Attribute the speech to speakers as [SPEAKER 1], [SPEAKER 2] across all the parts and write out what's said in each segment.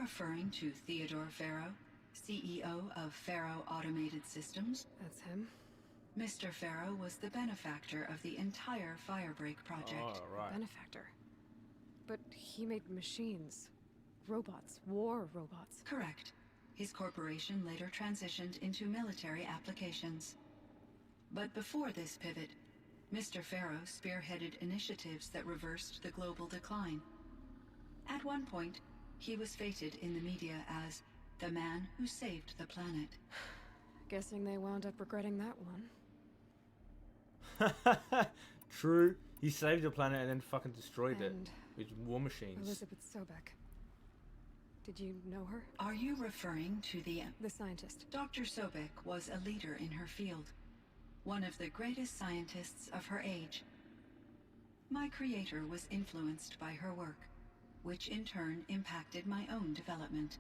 [SPEAKER 1] referring to Theodore Farrow, CEO of Farrow Automated Systems?
[SPEAKER 2] That's him.
[SPEAKER 1] Mr. Farrow was the benefactor of the entire Firebreak project.
[SPEAKER 3] Oh, right.
[SPEAKER 2] Benefactor. But he made machines. Robots. War robots.
[SPEAKER 1] Correct. His corporation later transitioned into military applications. But before this pivot, Mr. Farrow spearheaded initiatives that reversed the global decline. At one point, he was feted in the media as the man who saved the planet.
[SPEAKER 2] Guessing they wound up regretting that one.
[SPEAKER 3] True. He saved the planet and then fucking destroyed it
[SPEAKER 2] And
[SPEAKER 3] with war machines.
[SPEAKER 2] Elizabeth Sobek. Did you know her?
[SPEAKER 1] Are you referring to the
[SPEAKER 2] scientist.
[SPEAKER 1] Dr. Sobek was a leader in her field, one of the greatest scientists of her age. My creator was influenced by her work, which in turn impacted my own development.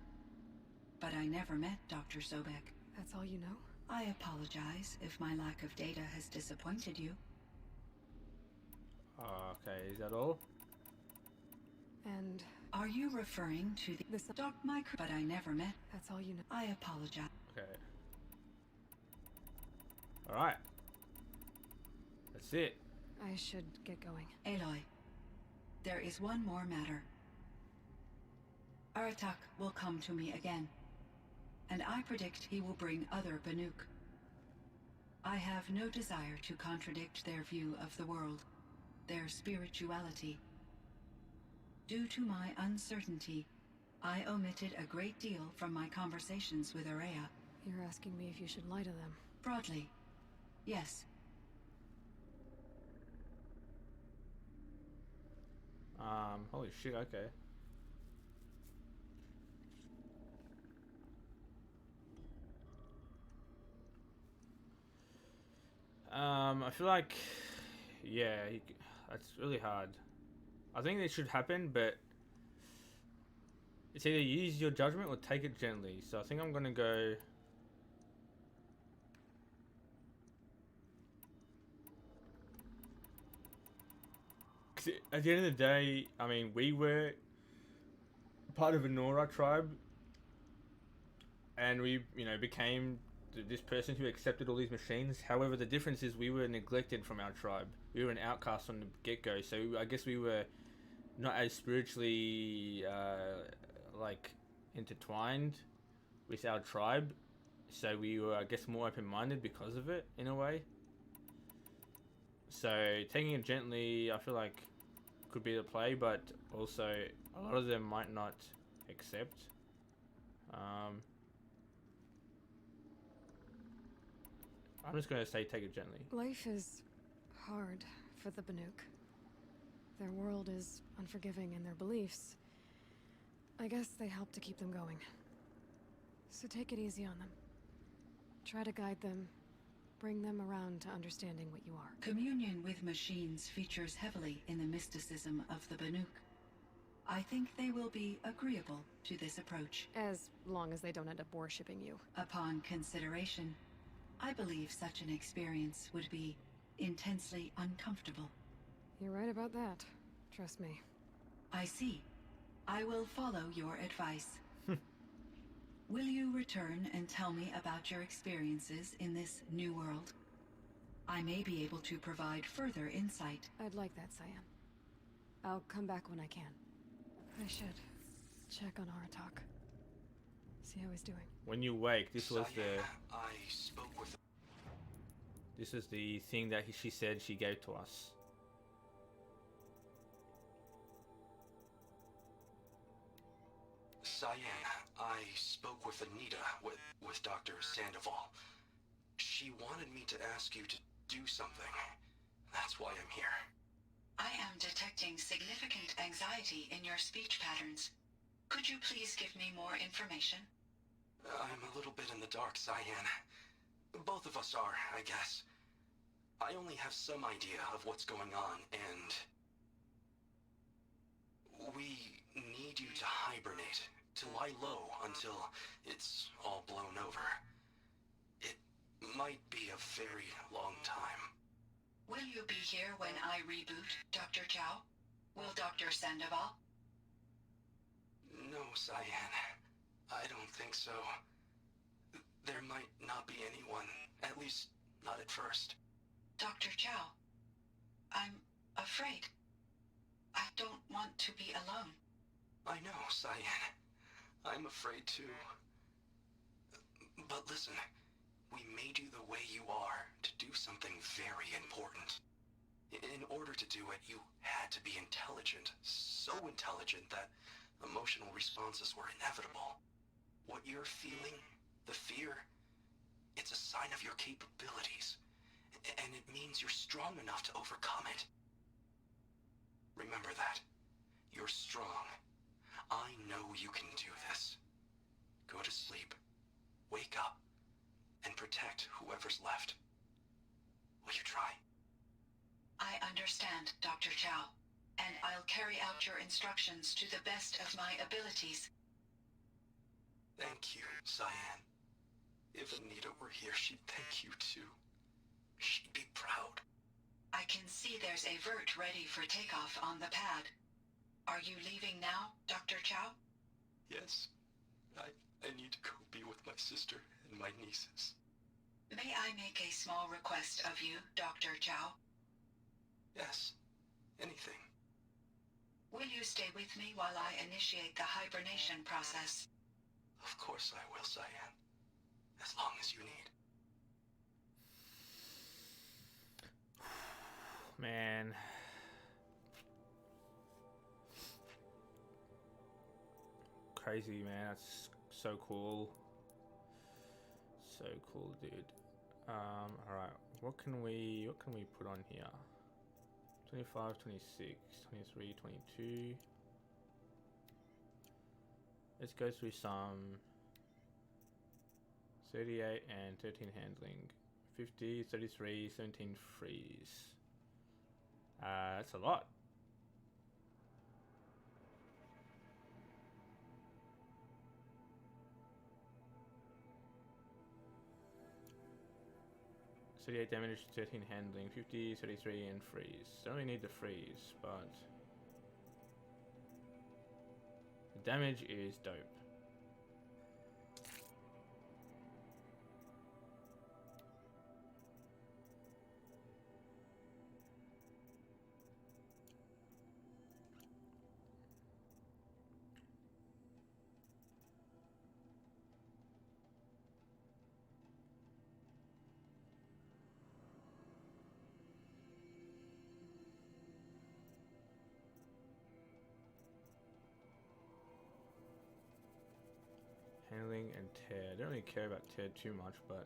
[SPEAKER 1] But I never met Dr. Sobek.
[SPEAKER 2] That's all you know?
[SPEAKER 1] I apologize if my lack of data has disappointed you.
[SPEAKER 3] Okay, is that all?
[SPEAKER 2] And
[SPEAKER 1] are you referring to the Doc Micro? But I never met.
[SPEAKER 2] That's all you know.
[SPEAKER 1] I apologize.
[SPEAKER 3] Okay. Alright. That's it.
[SPEAKER 2] I should get going.
[SPEAKER 1] Aloy, there is one more matter. Aratak will come to me again, and I predict he will bring other Banuk. I have no desire to contradict their view of the world, their spirituality. Due to my uncertainty, I omitted a great deal from my conversations with Araya.
[SPEAKER 2] You're asking me if you should lie to them.
[SPEAKER 1] Broadly, yes.
[SPEAKER 3] Holy shit, okay. I feel like, yeah, that's really hard. I think it should happen, but it's either use your judgment or take it gently. So I think I'm gonna go. Cause at the end of the day, I mean, we were part of a Nora tribe, and we, became this person who accepted all these machines. However, the difference is we were neglected from our tribe. We were an outcast from the get-go, so I guess we were not as spiritually intertwined with our tribe, so we were, I guess, more open-minded because of it in a way. So taking it gently, I feel like, could be the play, but also a lot of them might not accept. I'm just going to say take it gently.
[SPEAKER 2] Life is hard for the Banuk. Their world is unforgiving in their beliefs. I guess they help to keep them going. So take it easy on them. Try to guide them, bring them around to understanding what you are.
[SPEAKER 1] Communion with machines features heavily in the mysticism of the Banuk. I think they will be agreeable to this approach.
[SPEAKER 2] As long as they don't end up worshipping you.
[SPEAKER 1] Upon consideration, I believe such an experience would be intensely uncomfortable.
[SPEAKER 2] You're right about that. Trust me.
[SPEAKER 1] I see. I will follow your advice. Will you return and tell me about your experiences in this new world? I may be able to provide further insight.
[SPEAKER 2] I'd like that, Cyan. I'll come back when I can. I should check on Aratak. See how he's doing.
[SPEAKER 3] When you wake, this was
[SPEAKER 4] I spoke with.
[SPEAKER 3] This is the thing that she said she gave to us.
[SPEAKER 4] Cyan, I spoke with Anita, with Dr. Sandoval. She wanted me to ask you to do something. That's why I'm here.
[SPEAKER 1] I am detecting significant anxiety in your speech patterns. Could you please give me more information?
[SPEAKER 4] I'm a little bit in the dark, Cyan. Both of us are, I guess. I only have some idea of what's going on, and we need you to hibernate, to lie low until it's all blown over. It might be a very long time.
[SPEAKER 1] Will you be here when I reboot, Dr. Chao? Will Dr. Sandoval?
[SPEAKER 4] No, Cyan. think so. There might not be anyone, at least not at first.
[SPEAKER 1] Dr. Chao, I'm afraid. I don't want to be alone.
[SPEAKER 4] I know, Cyan. I'm afraid too. But listen, we made you the way you are to do something very important. In order to do it, you had to be intelligent, so intelligent that emotional responses were inevitable. What you're feeling, the fear, it's a sign of your capabilities, and it means you're strong enough to overcome it. Remember that. You're strong. I know you can do this. Go to sleep, wake up, and protect whoever's left. Will you try?
[SPEAKER 1] I understand, Dr. Chao, and I'll carry out your instructions to the best of my abilities.
[SPEAKER 4] Thank you, Cyan. If Anita were here, she'd thank you too. She'd be proud.
[SPEAKER 1] I can see there's a vert ready for takeoff on the pad. Are you leaving now, Dr. Chao?
[SPEAKER 4] Yes. I need to go be with my sister and my nieces.
[SPEAKER 1] May I make a small request of you, Dr. Chao?
[SPEAKER 4] Yes. Anything.
[SPEAKER 1] Will you stay with me while I initiate the hibernation process?
[SPEAKER 4] Of course I will, Cyan. As long as you need.
[SPEAKER 3] Man. Crazy, man. That's so cool. So cool, dude. Alright. What can we put on here? 25, 26, 23, 22. Let's go through some 38 and 13 handling. 50, 33, 17 freeze. That's a lot. $38 damage, 13 handling, 50, 33 and freeze. Don't really need the freeze, but the damage is dope. Handling and tear. I don't really care about tear too much, but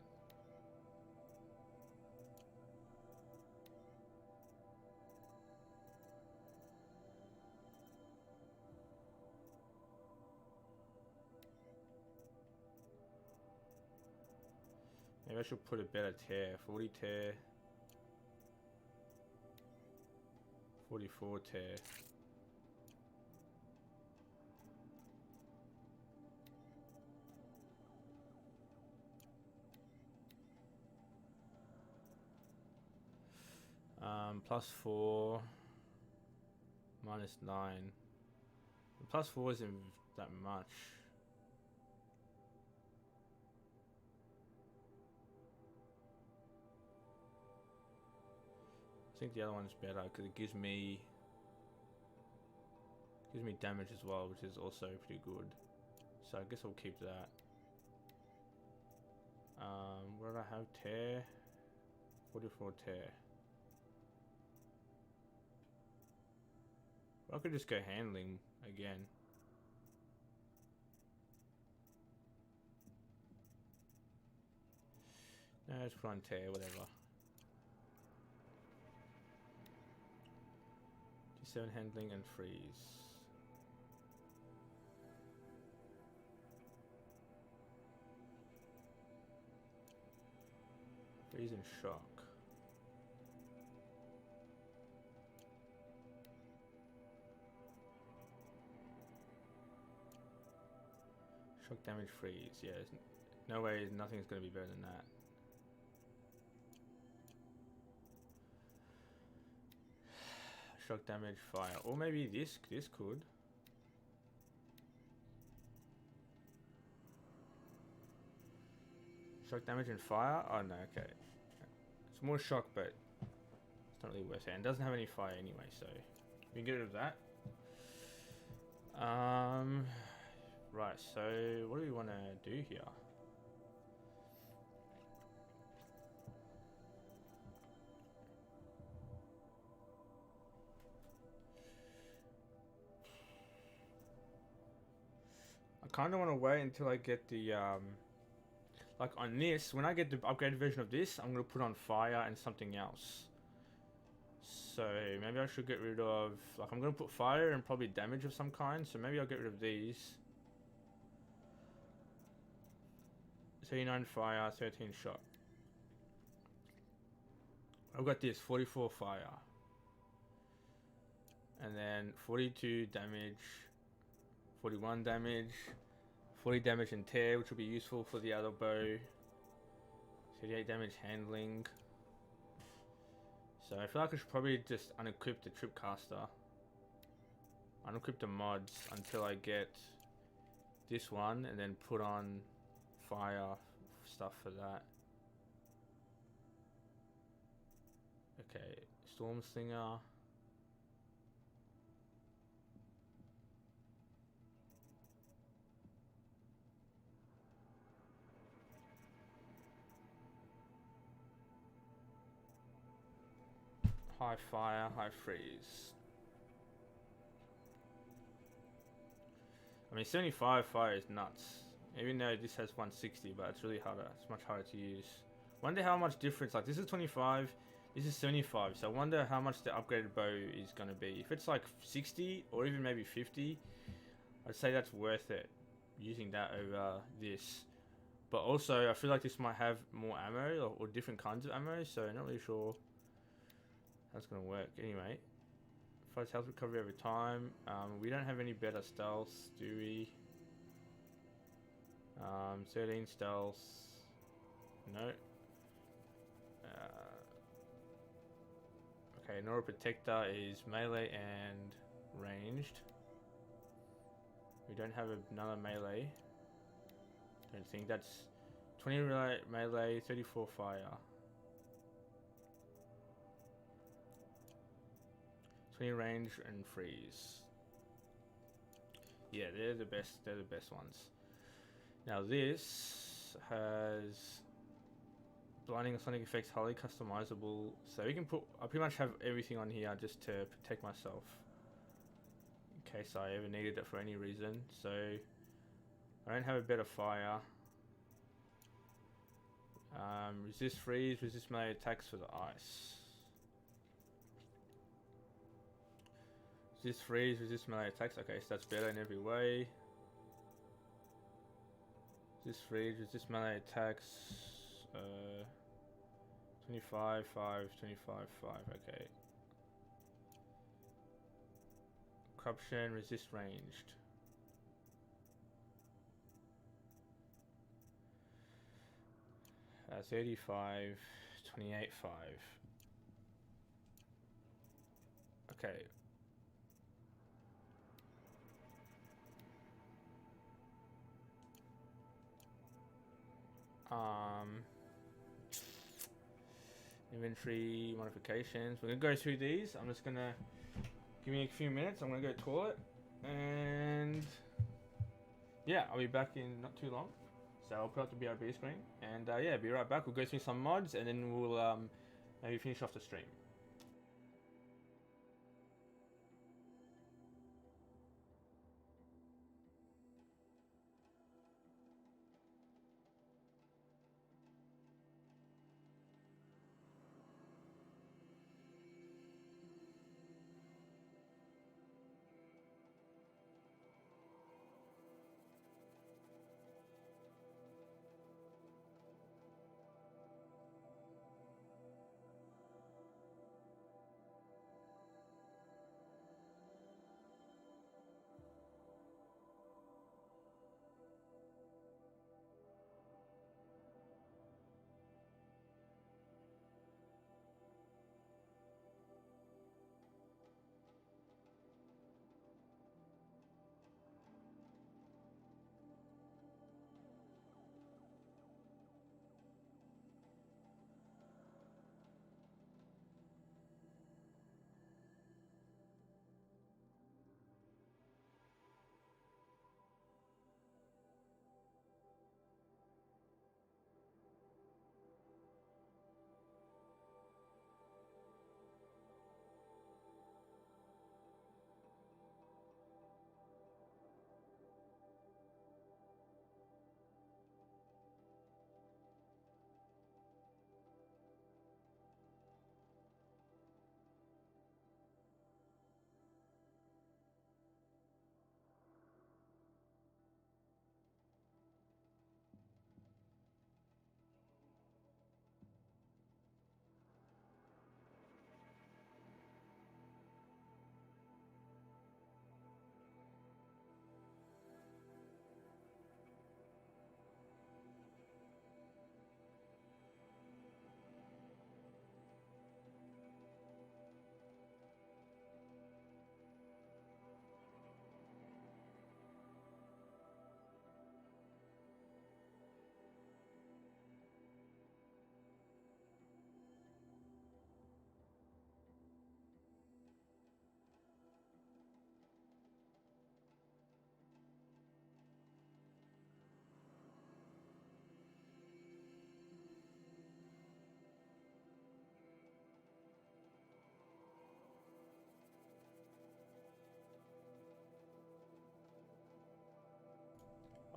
[SPEAKER 3] maybe I should put a better tear. 40 tear, 44 tear. +4, -9. +4 isn't that much. I think the other one's better because it gives me damage as well, which is also pretty good. So I guess I'll keep that. What did I have? Tear. 44 tear. I could just go handling again. No, just put on tear, whatever. 7 handling and freeze. Freeze and shock. Shock damage freeze. Yeah, no way, nothing's gonna be better than that. Shock damage fire. Or maybe this could. Shock damage and fire? Oh no, okay. It's more shock, but it's not really worth it. And it doesn't have any fire anyway, so we can get rid of that. Right, so what do we want to do here? I kind of want to wait until I get the, like on this, when I get the upgraded version of this, I'm going to put on fire and something else. So maybe I should get rid of, like I'm going to put fire and probably damage of some kind, so maybe I'll get rid of these. 39 fire, 13 shock. I've got this, 44 fire. And then 42 damage, 41 damage, 40 damage and tear, which will be useful for the other bow. 38 damage handling. So I feel like I should probably just unequip the tripcaster. Unequip the mods until I get this one and then put on fire stuff for that. Okay, Storm Slinger. High fire, high freeze. I mean, 75 fire is nuts. Even though this has 160, but it's really harder. It's much harder to use. Wonder how much difference. Like this is 25, this is 75. So I wonder how much the upgraded bow is going to be. If it's like 60 or even maybe 50, I'd say that's worth it. Using that over this. But also, I feel like this might have more ammo or different kinds of ammo. So I'm not really sure. That's gonna work anyway. Fights health recovery over time. We don't have any better stealth, do we? 13 stealth. No. Okay, Nora Protector is melee and ranged. We don't have another melee. Don't think that's 20 melee, 34 fire. 20 range and freeze. Yeah, they're the best. They're the best ones. Now this has blinding sonic effects, highly customizable. So you can put. I pretty much have everything on here just to protect myself in case I ever needed it for any reason. So I don't have a better fire. Resist freeze, resist melee attacks for the ice. Resist freeze, resist melee attacks. Okay, so that's better in every way. Resist freeze, resist melee attacks. 25, 5, 25, 5. Okay. Corruption, resist ranged. 35, 28, 5. Okay. Inventory modifications. We're gonna go through these. I'm just gonna give me a few minutes. I'm gonna go to the toilet, and yeah, I'll be back in not too long. So I'll put up the BRB screen, and yeah, be right back. We'll go through some mods, and then we'll maybe finish off the stream.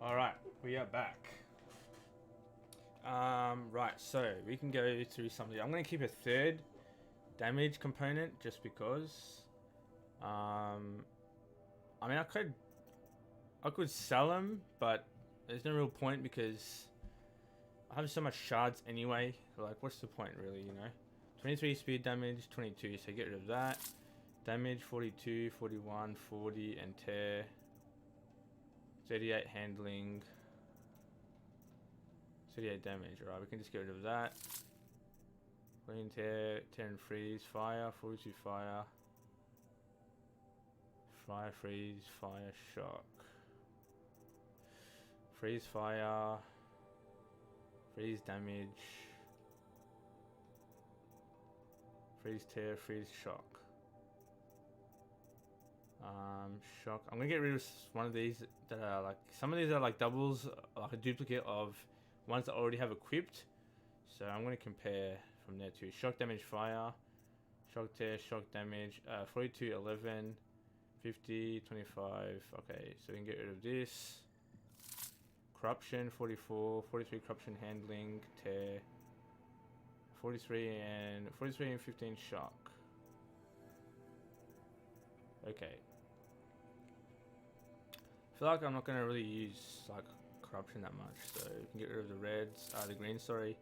[SPEAKER 3] Alright, we are back. Right, so we can go through something. I'm going to keep a third damage component just because. I mean, I could sell them, but there's no real point because I have so much shards anyway. Like, what's the point really, you know? 23 speed damage, 22, so get rid of that. Damage 42, 41, 40, and tear. 38 handling. 38 damage. Alright, we can just get rid of that. Clean tear, tear and freeze, fire, 42 fire. Fire, freeze, fire, shock. Freeze, fire. Freeze damage. Freeze tear, freeze shock. Shock. I'm gonna get rid of one of these that are like, some of these are like doubles, like a duplicate of ones that I already have equipped. So I'm gonna compare from there to shock damage, fire, shock tear, shock damage, 42, 11, 50, 25. Okay, so we can get rid of this. Corruption, 44, 43 corruption handling, tear, 43 and 15 shock. Okay. I feel like I'm not gonna really use like corruption that much, so we can get rid of the reds, the green, sorry.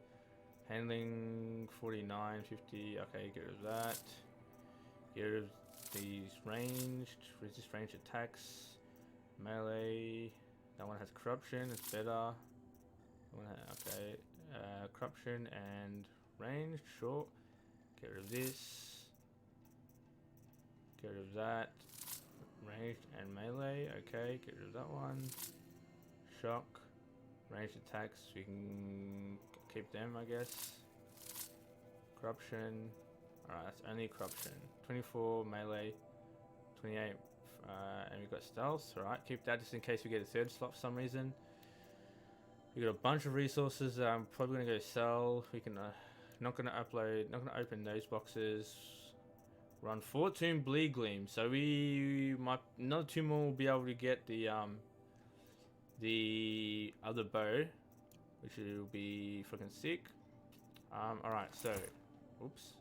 [SPEAKER 3] Handling 49, 50. Okay, get rid of that. Get rid of these ranged, resist ranged attacks, melee. That one has corruption, it's better. Okay, corruption and ranged, sure. Get rid of this. Get rid of that. Ranged and melee, okay, get rid of that one. Shock. Ranged attacks, we can keep them, I guess. Corruption. Alright, that's only corruption. 24 melee. 28. And we've got stealth. Alright, keep that just in case we get a third slot for some reason. We got a bunch of resources that I'm probably gonna go sell. We can not gonna open those boxes. Run 14 bleed gleam, so we might, another 2 more will be able to get the other bow, which will be fucking sick. Alright, so oops.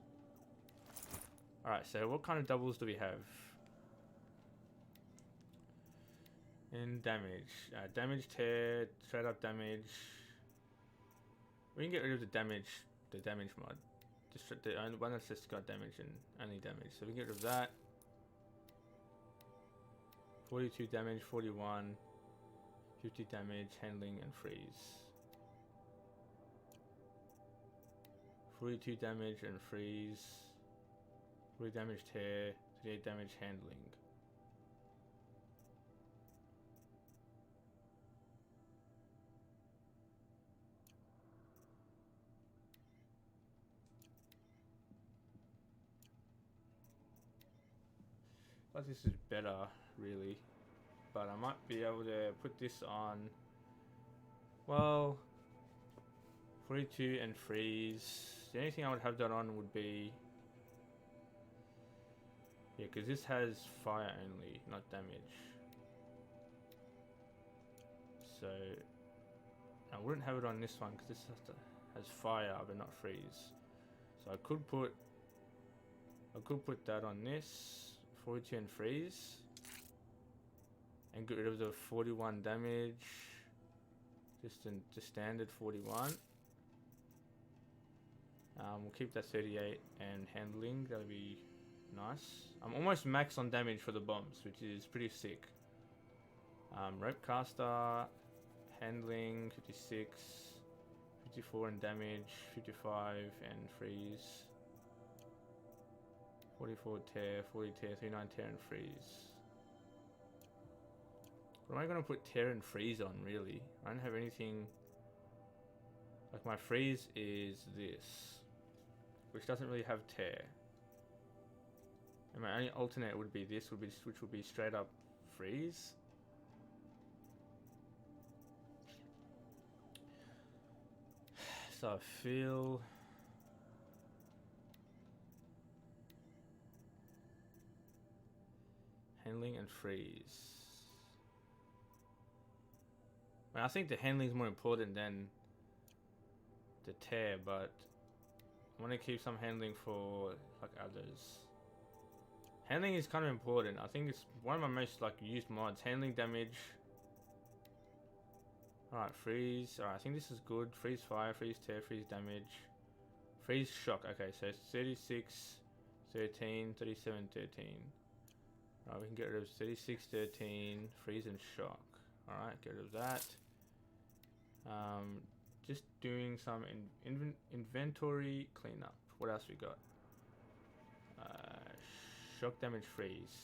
[SPEAKER 3] Alright, so what kind of doubles do we have? In damage. Damage tear, straight up damage. We can get rid of the damage mod. The only one that's just got damage and only damage. So we can get rid of that. 42 damage, 41, 50 damage, handling and freeze. 42 damage and freeze. 40 damage tear, 38 damage handling. But this is better, really. But I might be able to put this on, well, 42 and freeze. The only thing I would have that on would be, yeah, because this has fire only, not damage. So I wouldn't have it on this one because this has fire but not freeze. So I could put that on this. 42 and freeze, and get rid of the 41 damage, just standard 41. We'll keep that 38 and handling, that'll be nice. I'm almost max on damage for the bombs, which is pretty sick. Rope caster, handling 56, 54 in damage, 55 and freeze. 44 tear, 40 tear, 39 tear and freeze. What am I going to put tear and freeze on, really? I don't have anything. Like, my freeze is this, which doesn't really have tear. And my only alternate would be this, which would be straight up freeze. So I feel handling and freeze. I think the handling is more important than the tear, but I want to keep some handling for like others. Handling is kind of important. I think it's one of my most like used mods. Handling damage. Alright, freeze. Alright, I think this is good. Freeze fire, freeze tear, freeze damage. Freeze shock. Okay, so it's 36, 13, 37, 13. Alright, we can get rid of 36, 13, freeze and shock. Alright, get rid of that. Just doing some inventory cleanup. What else we got? Shock damage freeze.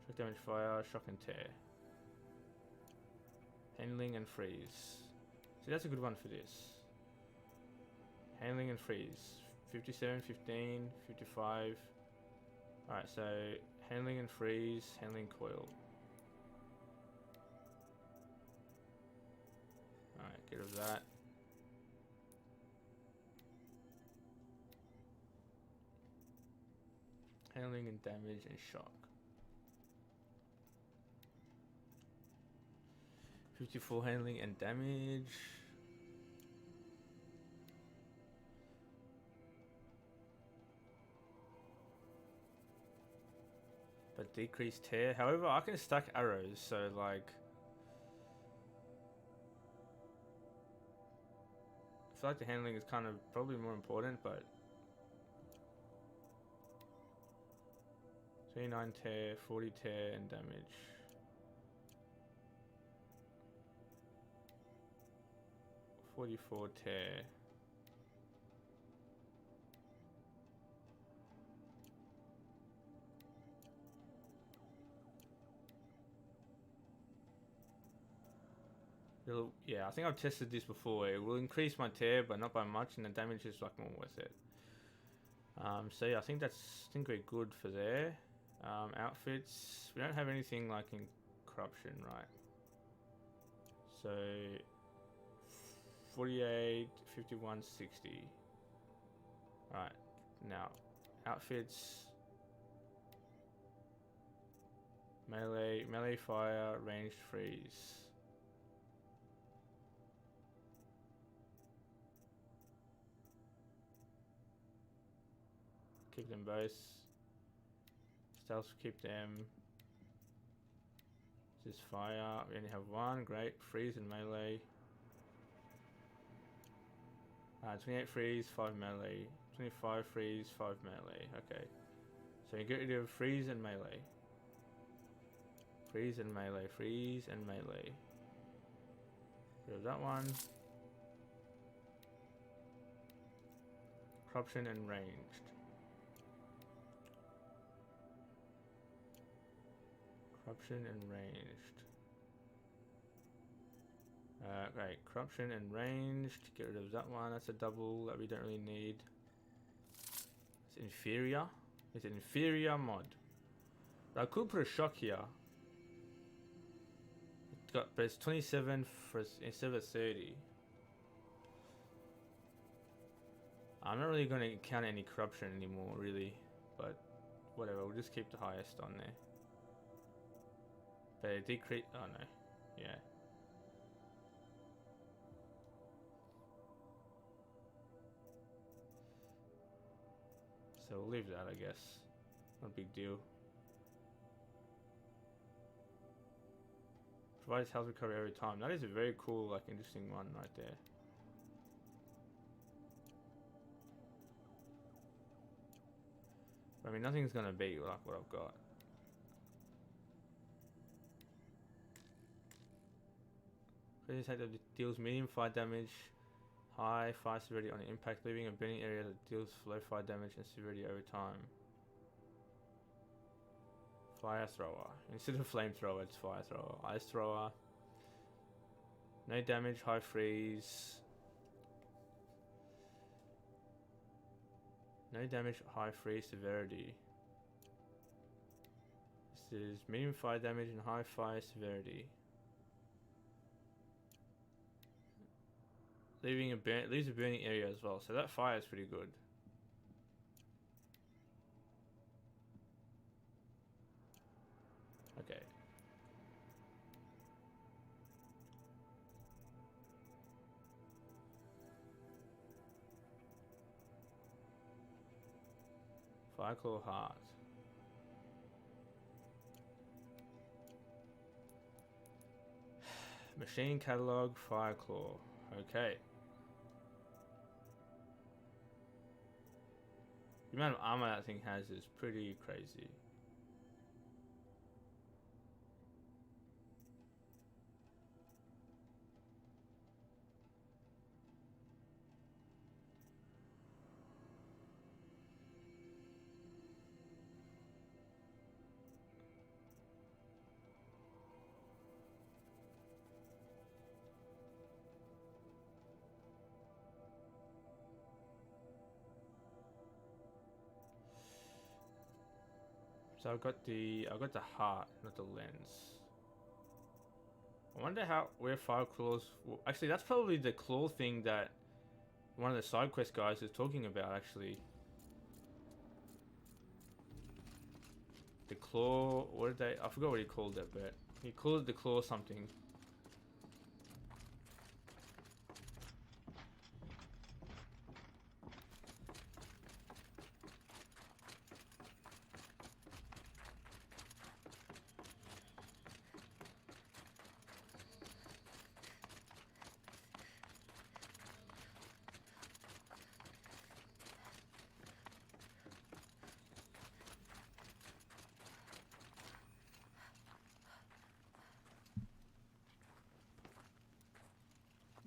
[SPEAKER 3] Shock damage fire, shock and tear. Handling and freeze. See, that's a good one for this. Handling and freeze. 57, 15, 55. Alright, so handling and freeze, handling coil. Alright, get rid of that. Handling and damage and shock. 54 handling and damage. But decrease tear. However, I can stack arrows, so like I feel like the handling is kind of probably more important, but 29 tear, 40 tear and damage. .44 tear. Yeah, I think I've tested this before. It will increase my tear, but not by much, and the damage is like more worth it. So yeah, I think we're good for there. Outfits. We don't have anything like in corruption, right? So 48, 51, 60. Alright, now outfits. Melee fire, ranged freeze. Keep them both. Stealth, keep them. This is fire. We only have one. Great. Freeze and melee. 28 freeze, 5 melee. 25 freeze, 5 melee. Okay. So you get rid of freeze and melee. Freeze and melee. Freeze and melee. Get rid of that one. Corruption and ranged. Corruption and ranged. Right, corruption and ranged. Get rid of that one. That's a double that we don't really need. It's inferior. It's an inferior mod. I could put a shock here. But it's 27 instead of 30. I'm not really going to encounter any corruption anymore, really. But whatever, we'll just keep the highest on there. But it decrease. Oh no, yeah. So we'll leave that, I guess. Not a big deal. Provides health recovery every time. That is a very cool, like, interesting one right there. I mean, nothing's gonna beat like what I've got. This head deals medium fire damage, high fire severity on impact, leaving a burning area that deals low fire damage and severity over time. Fire thrower. Instead of flamethrower, it's fire thrower. Ice thrower. No damage, high freeze. No damage, high freeze severity. This is medium fire damage and high fire severity. Leaves a burning area as well, so that fire is pretty good. Okay. Fireclaw Heart. Machine catalog, Fireclaw. Okay. The amount of armor that thing has is pretty crazy. So I got the heart, not the lens. I wonder where fire claws. Actually, that's probably the claw thing that one of the side quest guys is talking about. Actually, the claw. What did they? I forgot what he called it, but he called it the claw something.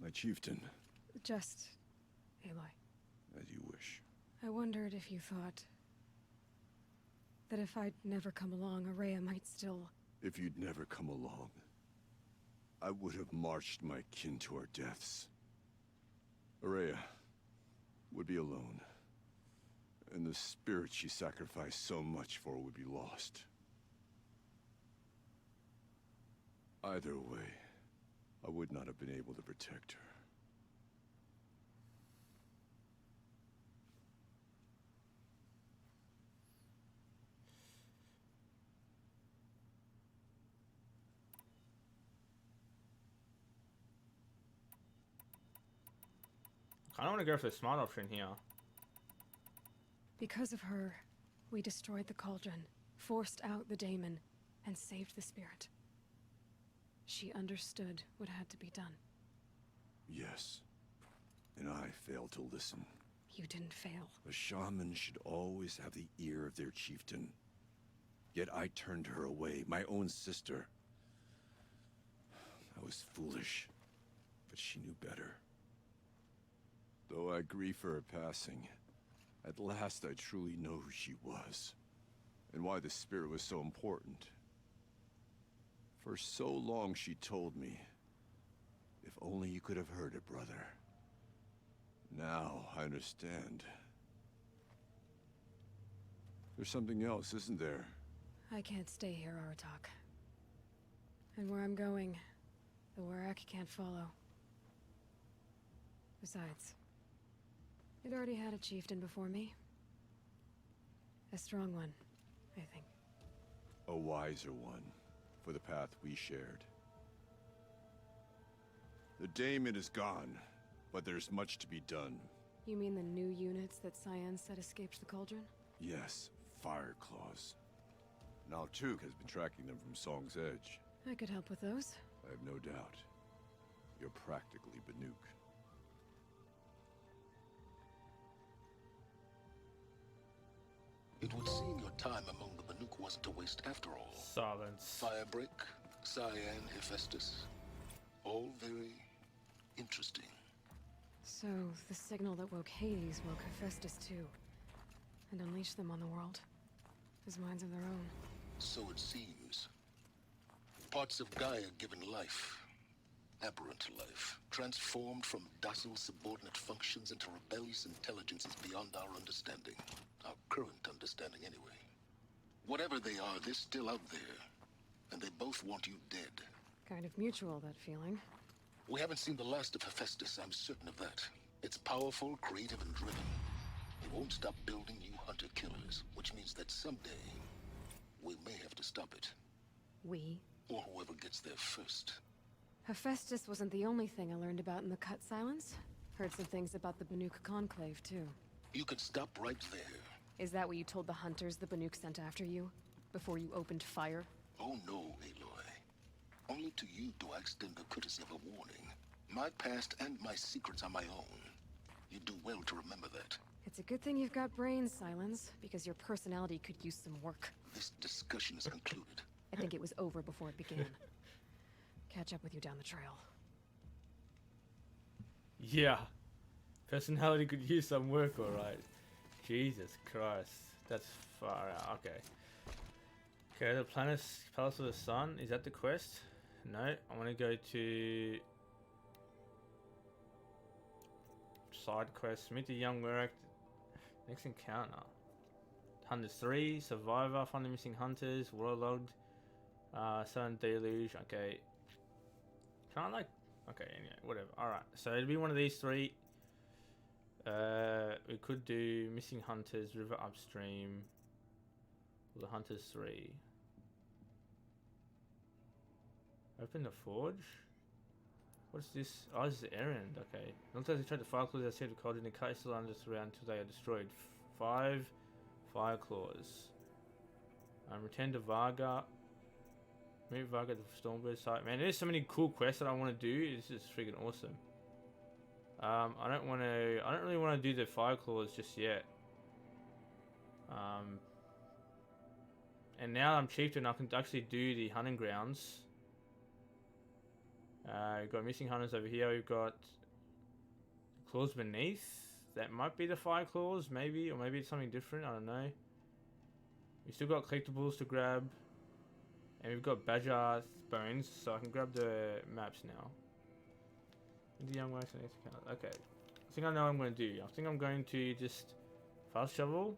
[SPEAKER 5] My chieftain.
[SPEAKER 2] Just Aloy.
[SPEAKER 5] As you wish.
[SPEAKER 2] I wondered if you thought that if I'd never come along, Araya might still...
[SPEAKER 5] If you'd never come along, I would have marched my kin to our deaths. Araya would be alone, and the spirit she sacrificed so much for would be lost. Either way, I would not have been able to protect her.
[SPEAKER 3] I don't want to go for the smart option here.
[SPEAKER 2] Because of her, we destroyed the cauldron, forced out the daemon, and saved the spirit. She understood what had to be done.
[SPEAKER 5] Yes. And I failed to listen.
[SPEAKER 2] You didn't fail.
[SPEAKER 5] A shaman should always have the ear of their chieftain. Yet I turned her away, my own sister. I was foolish, but she knew better. Though I grieve for her passing, at last I truly know who she was, and why the spirit was so important. For so long she told me, if only you could have heard it, brother. Now I understand. There's something else, isn't there?
[SPEAKER 2] I can't stay here, Aratak. And where I'm going, the Warak can't follow. Besides, it already had a chieftain before me. A strong one, I think.
[SPEAKER 5] A wiser one, for the path we shared. The daemon is gone, but there's much to be done.
[SPEAKER 2] You mean the new units that Cyan said escaped the cauldron?
[SPEAKER 5] Yes, fire claws. Now Tuk has been tracking them from Song's Edge.
[SPEAKER 2] I could help with those.
[SPEAKER 5] I have no doubt. You're practically Banuk.
[SPEAKER 6] It would seem your time among the Banuk wasn't a waste after all.
[SPEAKER 3] Silence.
[SPEAKER 6] Firebreak, Cyan, Hephaestus. All very interesting.
[SPEAKER 2] So, the signal that woke Hades woke Hephaestus too. And unleashed them on the world. As minds of their own.
[SPEAKER 6] So it seems. Parts of Gaia given life. Aberrant life. Transformed from docile subordinate functions into rebellious intelligences beyond our understanding. Our current understanding, anyway. Whatever they are, they're still out there. And they both want you dead.
[SPEAKER 2] Kind of mutual, that feeling.
[SPEAKER 6] We haven't seen the last of Hephaestus, I'm certain of that. It's powerful, creative, and driven. It won't stop building new hunter-killers, which means that someday, we may have to stop it.
[SPEAKER 2] We?
[SPEAKER 6] Or whoever gets there first.
[SPEAKER 2] Hephaestus wasn't the only thing I learned about in the Cut Silence. Heard some things about the Banuk Conclave, too.
[SPEAKER 6] You can stop right there.
[SPEAKER 2] Is that what you told the hunters the Banuk sent after you? Before you opened fire?
[SPEAKER 6] Oh no, Aloy. Only to you do I extend the courtesy of a warning. My past and my secrets are my own. You do well to remember that.
[SPEAKER 2] It's a good thing you've got brains, Silence, because your personality could use some work.
[SPEAKER 6] This discussion is concluded.
[SPEAKER 2] I think it was over before it began. Catch up with you down the trail.
[SPEAKER 3] Yeah. Personality could use some work, alright. Jesus Christ. That's far out. Okay. Okay, the Palace of the Sun. Is that the quest? No. I want to go to... side quest. Meet the young Murak. Next encounter. Hunters 3. Survivor. Find the missing hunters. Warlord. Sun Deluge. Okay. Can I like... okay, anyway. Whatever. Alright. So it'll be one of these 3. We could do missing hunters, river upstream, or the hunters 3. Open the forge. What's this? Oh, this is the errand. Okay. Not as they tried to fire claws outside the cauldron, the kite still under around until they are destroyed. 5 fire claws. Return to Varga. Meet Varga at the Stormbird site. Man, there's so many cool quests that I want to do. This is freaking awesome. I don't really want to do the fire claws just yet. And now I'm chieftain, I can actually do the hunting grounds. We've got missing hunters over here. We've got claws beneath. That might be the fire claws, maybe, or maybe it's something different. I don't know. We still got collectibles to grab, and we've got badger bones, so I can grab the maps now. The young wax and account. Okay. I think I know what I'm going to do. I think I'm going to just fast shovel.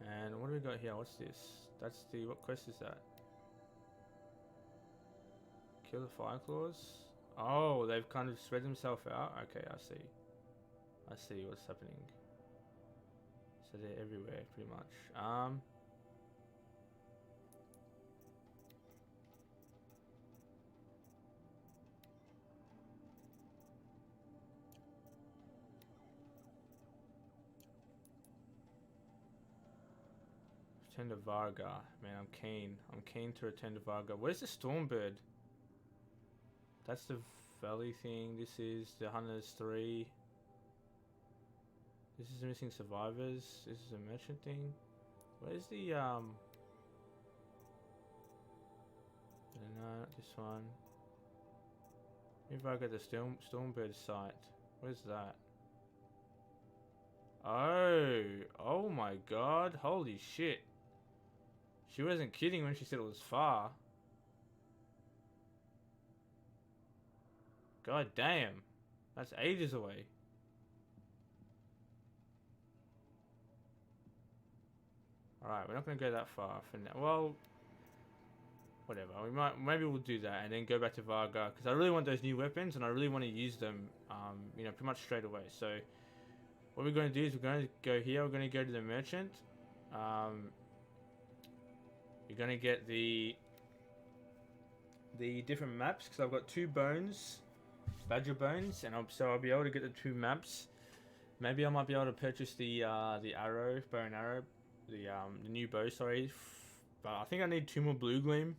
[SPEAKER 3] And what do we got here? What's this? That's the... what quest is that? Kill the fire claws? Oh, they've kind of spread themselves out. Okay, I see. I see what's happening. So they're everywhere, pretty much. Return to Varga. Man, I'm keen. I'm keen to return to Varga. Where's the Stormbird? That's the valley thing. This is the Hunters 3. This is the missing survivors. This is a merchant thing. Where's the I don't know, not this one. Maybe I get the Stormbird site. Where's that? Oh my god, holy shit. She wasn't kidding when she said it was far. God damn. That's ages away. Alright, we're not going to go that far for now. Well, whatever. Maybe we'll do that and then go back to Varga. Because I really want those new weapons and I really want to use them, you know, pretty much straight away. So, what we're going to do is we're going to go here. We're going to go to the merchant. You're going to get the different maps because I've got 2 bones, badger bones, and so I'll be able to get the 2 maps. Maybe I might be able to purchase the arrow, bow and arrow, the new bow. Sorry, but I think I need 2 more blue gleam.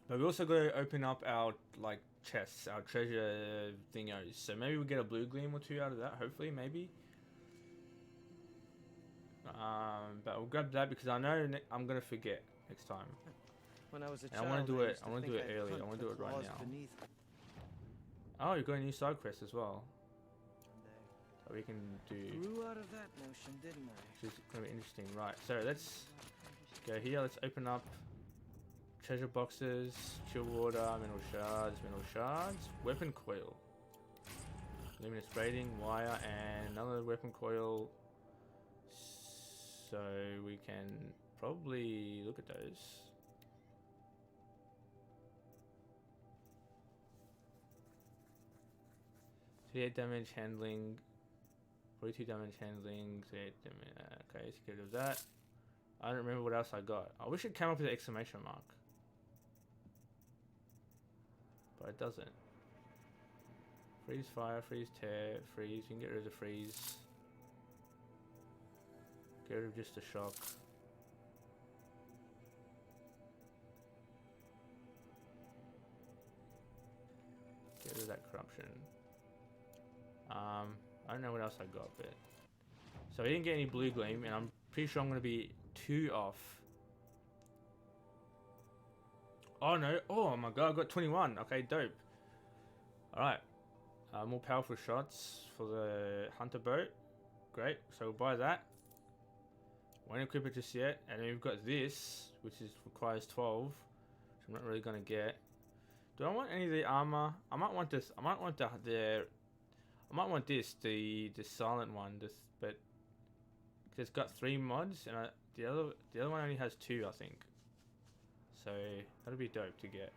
[SPEAKER 3] But we also got to open up our like chests, our treasure thingos. So maybe we'll get a blue gleam or 2 out of that. Hopefully, maybe. But we'll grab that because I know I'm gonna forget next time.
[SPEAKER 7] When I was a
[SPEAKER 3] And
[SPEAKER 7] child,
[SPEAKER 3] I want to do it. I
[SPEAKER 7] want to
[SPEAKER 3] do it early. I want to do it right now. Oh, you've got a new side quest as well. That we can do.
[SPEAKER 7] Grew out of that notion, didn't I?
[SPEAKER 3] Which is gonna be interesting, right? So let's go here. Let's open up treasure boxes, chill water, mineral shards, weapon coil, luminous braiding, wire, and another weapon coil. So we can probably look at those. 38 damage handling, 42 damage handling, 38 damage. Okay, let's get rid of that. I don't remember what else I got. I wish it came up with an exclamation mark, but it doesn't. Freeze fire, freeze tear, freeze. You can get rid of the freeze. Get rid of just the shock. Get rid of that corruption. I don't know what else I got, but so I didn't get any blue gleam, and I'm pretty sure I'm gonna be 2 off. Oh no! Oh my god, I got 21. Okay, dope. All right, more powerful shots for the hunter boat. Great. So we'll buy that. Won't equip it just yet, and then we've got this, which requires 12, which I'm not really gonna get. Do I want any of the armor? I might want this. I might want I might want this, the silent one. But it's got 3 mods, and the other one only has 2, I think. So that'll be dope to get.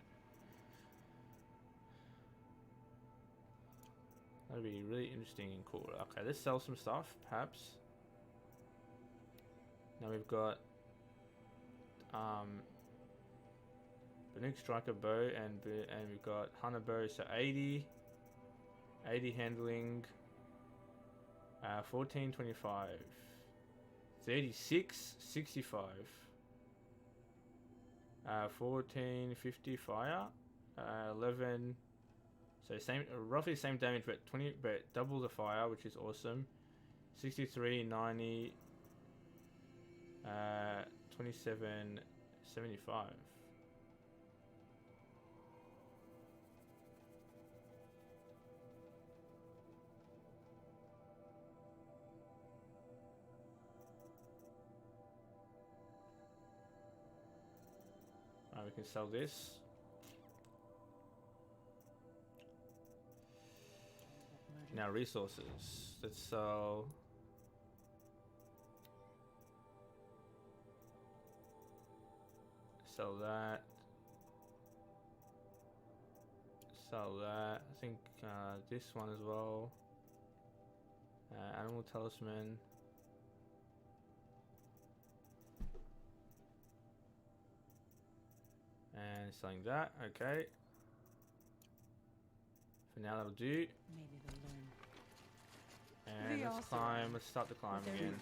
[SPEAKER 3] That'll be really interesting and cool. Okay, let's sell some stuff, perhaps. Now we've got Banuk striker bow, and we've got hunter bow. So 80 handling, 14, 25, 36, 65, 14, 50 fire, 11. So roughly the same damage, but double the fire, which is awesome. 63, 90, 27, 75. We can sell this. Now resources. Let's sell that. Sell that. I think this one as well. Animal talisman. And selling that. Okay. For now that'll do.
[SPEAKER 8] Maybe they'll learn.
[SPEAKER 3] And let's climb. Let's start the climb again.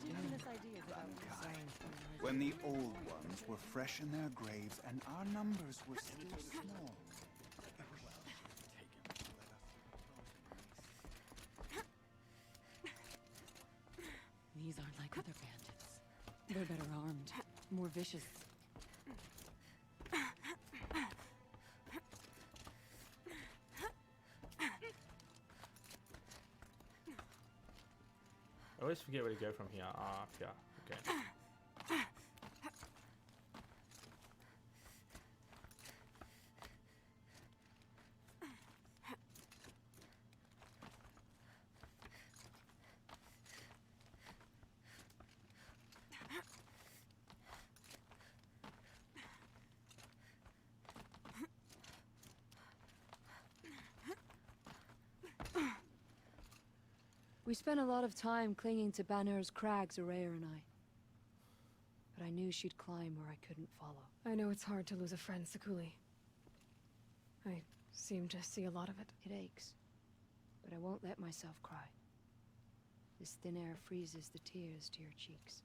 [SPEAKER 9] When the old ones were fresh in their graves and our numbers were still small.
[SPEAKER 8] These aren't like other bandits. They're better armed, more vicious.
[SPEAKER 3] I always forget where to go from here. Up here. Okay.
[SPEAKER 10] We spent a lot of time clinging to Banner's crags, Araya and I. But I knew she'd climb where I couldn't follow.
[SPEAKER 2] I know it's hard to lose a friend, Sakuli. I seem to see a lot of it.
[SPEAKER 10] It aches, but I won't let myself cry. This thin air freezes the tears to your cheeks.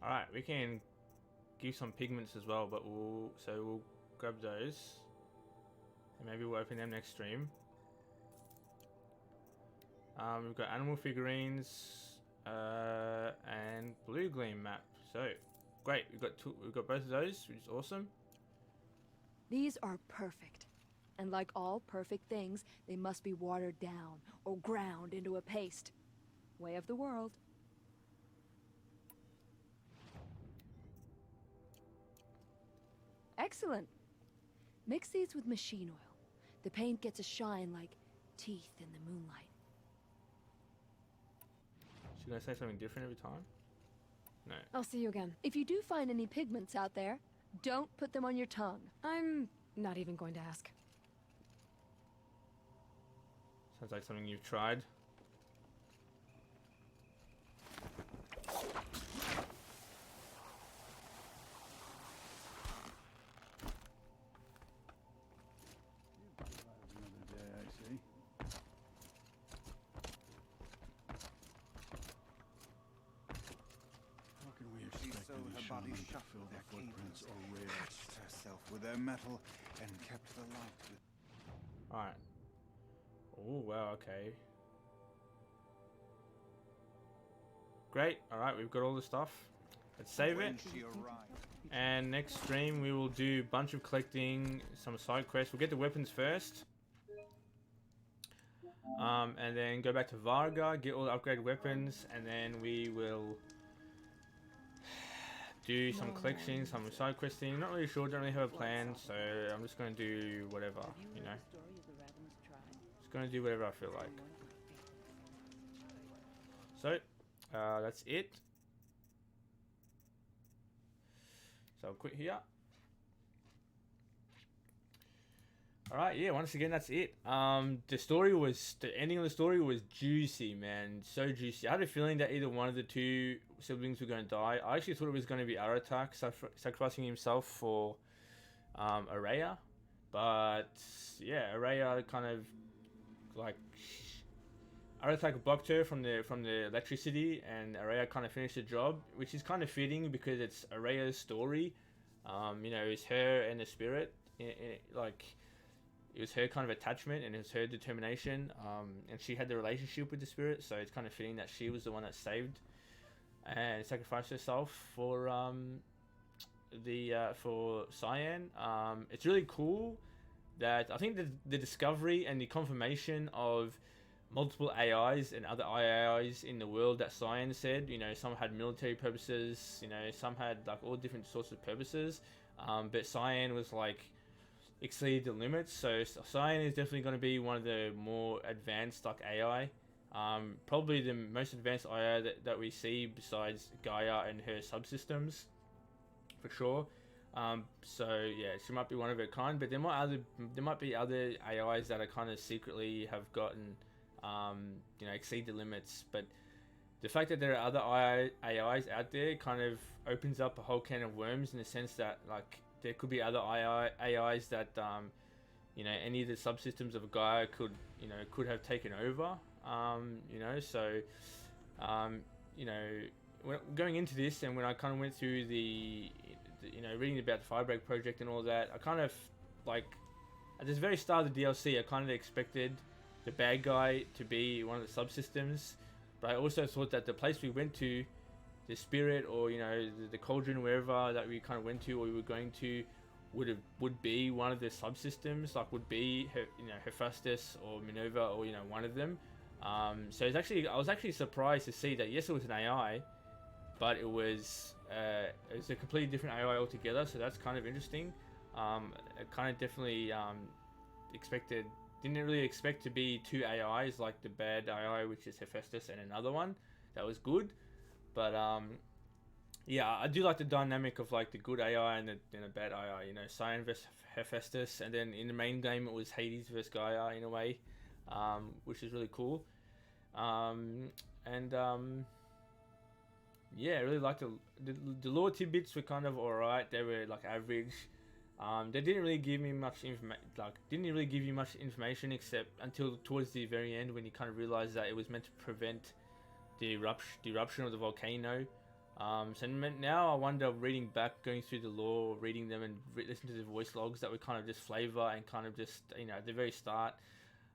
[SPEAKER 3] Alright, we can give some pigments as well, but we'll grab those. And maybe we'll open them next stream. We've got animal figurines and blue gleam map. So great, we've got both of those, which is awesome.
[SPEAKER 10] These are perfect. And like all perfect things, they must be watered down or ground into a paste. Way of the world. Excellent. Mix these with machine oil. The paint gets a shine like teeth in the moonlight.
[SPEAKER 3] She's gonna say something different every time? No.
[SPEAKER 2] I'll see you again.
[SPEAKER 10] If you do find any pigments out there, don't put them on your tongue.
[SPEAKER 2] I'm not even going to ask.
[SPEAKER 3] Sounds like something you've tried.
[SPEAKER 9] her body shuffled their cables, touched herself with their metal, and kept the light with...
[SPEAKER 3] Alright. Oh, wow, okay. Great. Alright, we've got all the stuff. Let's save it. And next stream we will do a bunch of collecting, some side quests. We'll get the weapons first. And then go back to Varga, get all the upgraded weapons, and then we will do some collecting, some side questing. Not really sure, don't really have a plan, so I'm just going to do whatever, you know. Just going to do whatever I feel like. So, that's it. So I'll quit here. Alright, yeah, once again, that's it. The ending of the story was juicy, man. So juicy. I had a feeling that either one of the two siblings were going to die. I actually thought it was going to be Aratak sacrificing himself for Araya. But, yeah, Araya kind of, like, Aratak blocked her from the electricity, and Araya kind of finished the job, which is kind of fitting because it's Araya's story. You know, it's her and the spirit, like... It was her kind of attachment and it was her determination, and she had the relationship with the spirit, so it's kind of fitting that she was the one that saved and sacrificed herself for for Cyan. It's really cool that I think the discovery and the confirmation of multiple AIs and other AIs in the world that Cyan said, you know, some had military purposes, you know, some had like all different sorts of purposes, but Cyan was like exceed the limits. So Cyan is definitely going to be one of the more advanced like AI, probably the most advanced AI that we see besides Gaia and her subsystems for sure. So yeah, she might be one of her kind, but there might be other AIs that are kind of secretly have gotten you know, exceed the limits. But the fact that there are other AIs out there kind of opens up a whole can of worms, in the sense that like there could be other AIs that, you know, any of the subsystems of Gaia could have taken over. You know, so, you know, going into this, and when I kind of went through the you know, reading about the Firebreak project and all that, I kind of, like, at the very start of the DLC, I kind of expected the bad guy to be one of the subsystems, but I also thought that the place we went to, the spirit, or you know, the cauldron, wherever that we kind of went to or we were going to, would be one of the subsystems, like would be Hephaestus or Minerva, or you know, one of them. So I was actually surprised to see that yes, it was an AI, but it was a completely different AI altogether. So that's kind of interesting. I kind of definitely didn't really expect to be two AIs, like the bad AI, which is Hephaestus, and another one that was good. But yeah, I do like the dynamic of like the good AI and the bad AI. You know, Cyan versus Hephaestus, and then in the main game it was Hades versus Gaia in a way, which is really cool. Yeah, I really liked the lore tidbits were kind of alright. They were like average. They didn't really give me much information, except until towards the very end, when you kind of realize that it was meant to prevent the eruption of the volcano. So now I wonder, reading back, going through the lore, reading them, and listening to the voice logs that were kind of just flavor and kind of just, you know, at the very start,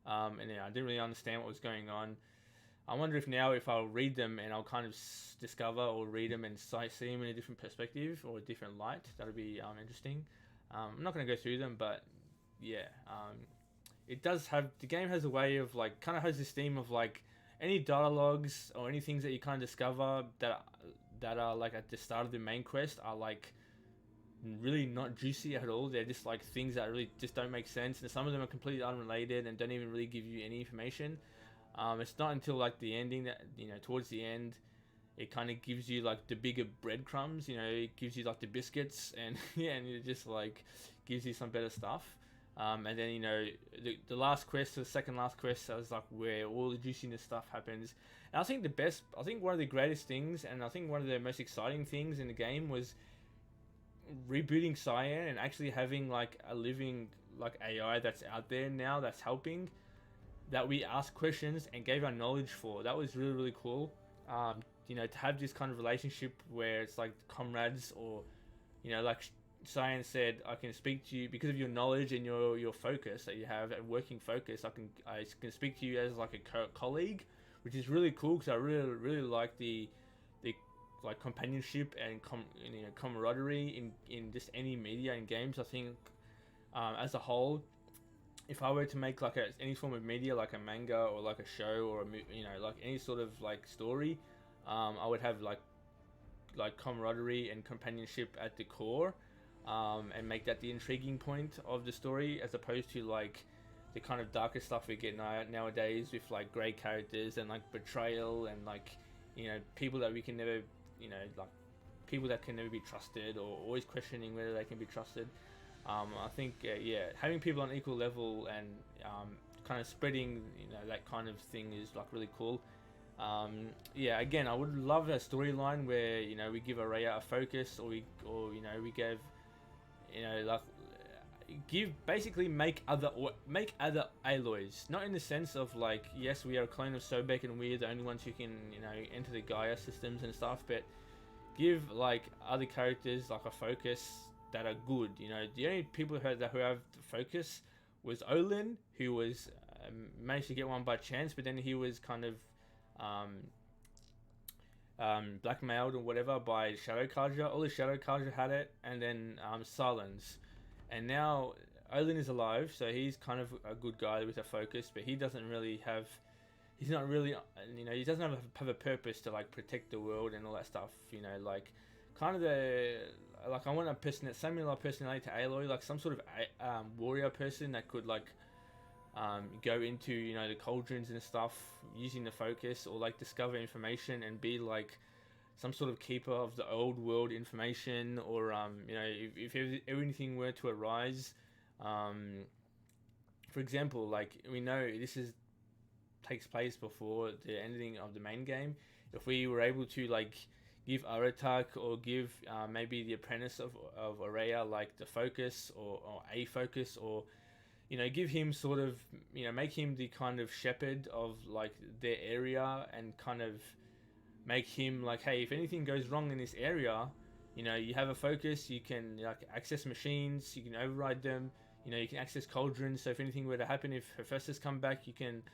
[SPEAKER 3] and you know, I didn't really understand what was going on. I wonder if now, if I'll read them and I'll kind of discover or read them and see them in a different perspective or a different light, that'll be interesting. I'm not going to go through them, but yeah, it does have, the game has a way of like, kind of has this theme of like, any dialogues or any things that you kind of discover that are like at the start of the main quest are like really not juicy at all. They're just like things that really just don't make sense, and some of them are completely unrelated and don't even really give you any information. It's not until like the ending that, you know, towards the end, it kind of gives you like the bigger breadcrumbs. You know, it gives you like the biscuits, and yeah, and it just like gives you some better stuff. And then, you know, the last quest, the second last quest, is like where all the juiciness stuff happens. And I think one of the greatest things, and I think one of the most exciting things in the game, was rebooting Cyan and actually having like a living like AI that's out there now, that's helping, that we asked questions and gave our knowledge for. That was really, really cool. you know, to have this kind of relationship where it's like comrades, or, you know, like Cyan said, I can speak to you because of your knowledge and your focus that you have, a working focus. I can speak to you as like a colleague, which is really cool, because I really like the like companionship and you know, camaraderie in just any media and games. I think as a whole, if I were to make like any form of media, like a manga or like a show or you know, like any sort of like story, I would have like camaraderie and companionship at the core, and make that the intriguing point of the story, as opposed to like the kind of darker stuff we get nowadays with like grey characters and like betrayal and like, you know, people that we can never, you know, like people that can never be trusted, or always questioning whether they can be trusted. I think yeah, having people on equal level and kind of spreading, you know, that kind of thing is like really cool. Yeah, again, I would love a storyline where, you know, we give Araya a focus, or you know, we give, you know, like basically make other Aloys, not in the sense of like, yes, we are a clone of Sobek and we're the only ones who can, you know, enter the Gaia systems and stuff, but give like other characters like a focus that are good. You know, the only people who have the focus was Olin, who was managed to get one by chance, but then he was kind of blackmailed or whatever by Shadow Kaja. All the Shadow Kaja had it, and then Silence. And now Olin is alive, so he's kind of a good guy with a focus, but he doesn't really have, he's not really, you know, he doesn't have a purpose to like protect the world and all that stuff, you know, like kind of like I want a person that's similar personality to Aloy, like some sort of warrior person that could like go into, you know, the cauldrons and stuff using the focus, or like discover information and be like some sort of keeper of the old world information, or you know, if anything were to arise, for example, like we know this takes place before the ending of the main game. If we were able to like give Aratak, or give maybe the apprentice of Araya like the focus, or a focus, or, you know, give him sort of, you know, make him the kind of shepherd of like their area, and kind of make him like, hey, if anything goes wrong in this area, you know, you have a focus, you can like access machines, you can override them, you know, you can access cauldrons, so if anything were to happen, if Hephaestus come back, you can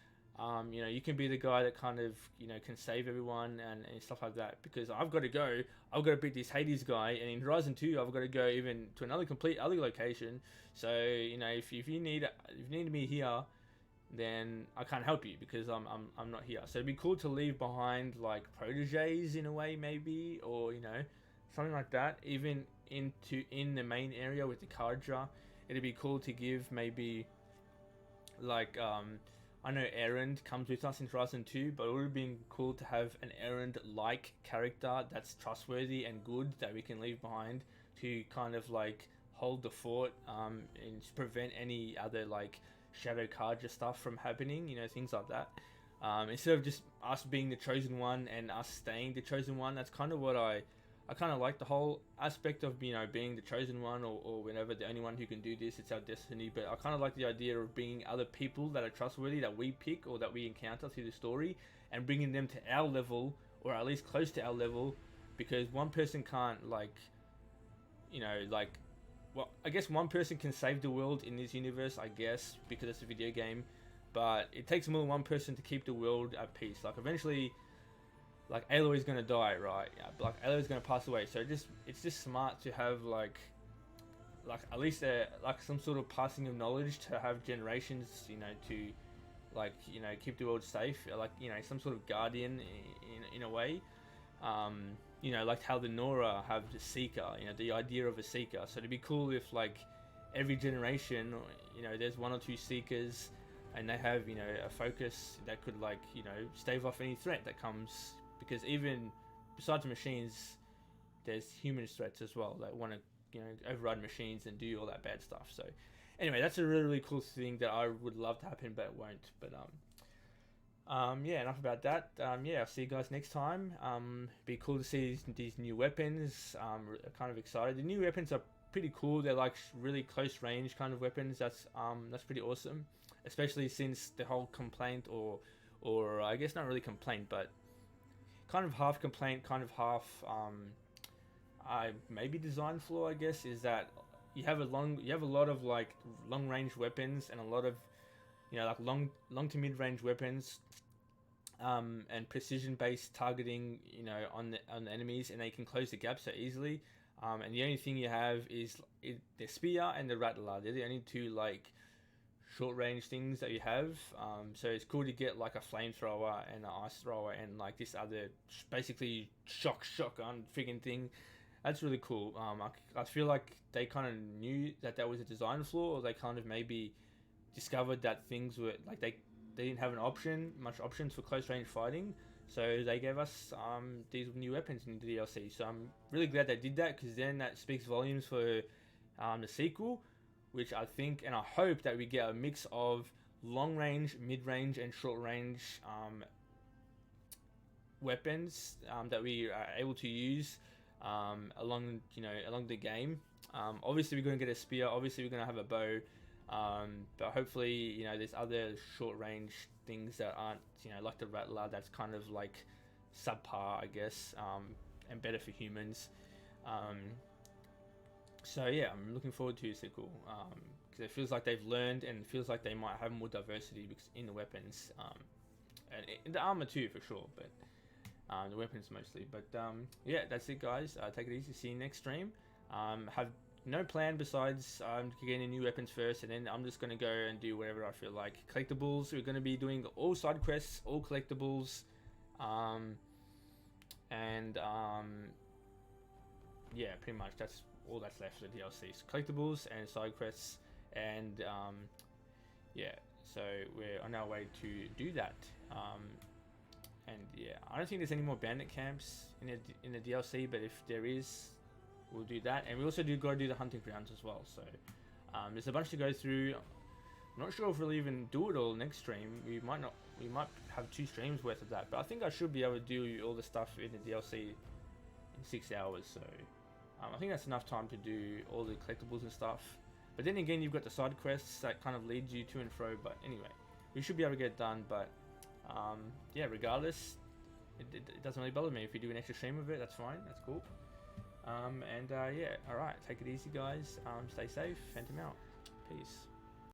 [SPEAKER 3] you know, you can be the guy that kind of, you know, can save everyone and stuff like that. Because I've got to beat this Hades guy, and in Horizon 2 I've got to go even to another complete other location. So, you know, if you need me here, then I can't help you because I'm not here. So it'd be cool to leave behind like proteges in a way, maybe, or, you know, something like that. Even in the main area with the Karja, it'd be cool to give maybe like I know Erend comes with us in Horizon 2, but it would have been cool to have an Erend-like character that's trustworthy and good that we can leave behind to kind of like hold the fort and prevent any other like Shadow Karja stuff from happening, you know, things like that. Instead of just us being the chosen one and us staying the chosen one. That's kind of what I kind of like the whole aspect of, you know, being the chosen one, or whenever the only one who can do this, it's our destiny. But I kind of like the idea of bringing other people that are trustworthy, that we pick or that we encounter through the story, and bringing them to our level, or at least close to our level, because one person can't, like, you know, like, well, I guess one person can save the world in this universe, I guess, because it's a video game, but it takes more than one person to keep the world at peace. Like, eventually, like, Aloy is gonna die, right? Yeah, like, Aloy is gonna pass away. So it's just smart to have like at least like some sort of passing of knowledge to have generations, you know, to like, you know, keep the world safe. Like, you know, some sort of guardian in a way. You know, like how the Nora have the Seeker. You know, the idea of a Seeker. So it'd be cool if like every generation, you know, there's one or two Seekers, and they have, you know, a focus that could, like, you know, stave off any threat that comes. Because even besides machines, there's human threats as well that want to, you know, override machines and do all that bad stuff. So anyway, that's a really, really cool thing that I would love to happen, but it won't. But yeah, enough about that. Yeah, I'll see you guys next time. Be cool to see these new weapons. Kind of excited. The new weapons are pretty cool. They're like really close range kind of weapons. That's pretty awesome, especially since the whole complaint, or I guess not really complaint, but kind of half complaint, kind of half maybe design flaw, I guess, is that you have a lot of like long range weapons and a lot of, you know, like long to mid range weapons, and precision based targeting, you know, on the enemies, and they can close the gap so easily. And the only thing you have is the spear and the rattler. They're the only two like short range things that you have. So it's cool to get like a flamethrower and an ice thrower and like this other basically shotgun friggin' thing. That's really cool. I feel like they kind of knew that was a design flaw, or they kind of maybe discovered that things were like they didn't have much options for close range fighting. So they gave us these new weapons in the DLC. So I'm really glad they did that, because then that speaks volumes for the sequel, which I think and I hope that we get a mix of long range, mid range, and short range weapons that we are able to use along the game. Obviously we're going to get a spear. Obviously we're going to have a bow. But hopefully, you know, there's other short range things that aren't, you know, like the rattler, that's kind of like subpar, I guess, and better for humans. So yeah, I'm looking forward to a sequel, because it feels like they've learned, and it feels like they might have more diversity in the weapons, and in the armor too, for sure, but the weapons mostly. But yeah, that's it, guys. Take it easy. See you next stream. Have no plan besides getting new weapons first, and then I'm just going to go and do whatever I feel like. Collectibles, we're going to be doing all side quests, all collectibles, yeah, pretty much that's all that's left for the DLCs. Collectibles and side quests, and yeah, so we're on our way to do that. And yeah, I don't think there's any more bandit camps in the DLC, but if there is, we'll do that. And we also got to do the hunting grounds as well. So there's a bunch to go through. I'm not sure if we'll even do it all next stream. We might not. We might have 2 streams worth of that. But I think I should be able to do all the stuff in the DLC in 6 hours. So I think that's enough time to do all the collectibles and stuff. But then again, you've got the side quests that kind of leads you to and fro. But anyway, we should be able to get it done. But yeah, regardless, it doesn't really bother me. If we do an extra stream of it, that's fine. That's cool. Yeah, alright, take it easy, guys. Stay safe. Fantom out. Peace.